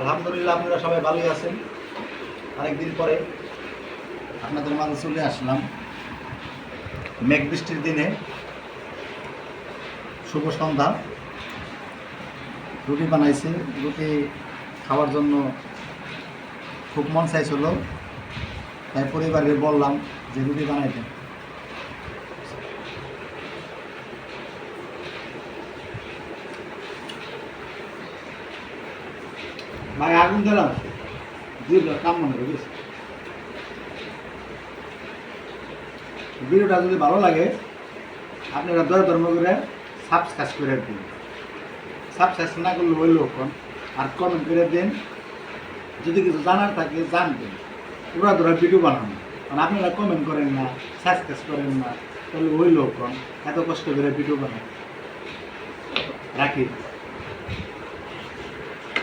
আলহামদুলিল্লাহ, আপনারা সবাই ভালোই আছেন। অনেকদিন পরে আপনাদের মাঝে চলে আসলাম মেঘ বৃষ্টির দিনে। শুভ সন্ধ্যা। রুটি বানাইছি, রুটি খাওয়ার জন্য খুব মন চাইছিল, তাই পরিবারকে বললাম যে রুটি বানাইতে। ভাই আগুন দিলাম, কাম মনে করি। ভিডিওটা যদি ভালো লাগে আপনারা দয়া ধর্ম করে সাবস্ক্রাইব করে দিন। সাবস্ক্রাইব না করলে ওই লোক আর কমেন্ট করে দিন। যদি কিছু জানার থাকে জানবেন, ওরা ধরা ভিডিও বানানো। কারণ আপনারা কমেন্ট করেন না, সাবস্ক্রাইব করেন না, তাহলে ওই লোক এত কষ্ট করে ভিডিও বানান। রাখি।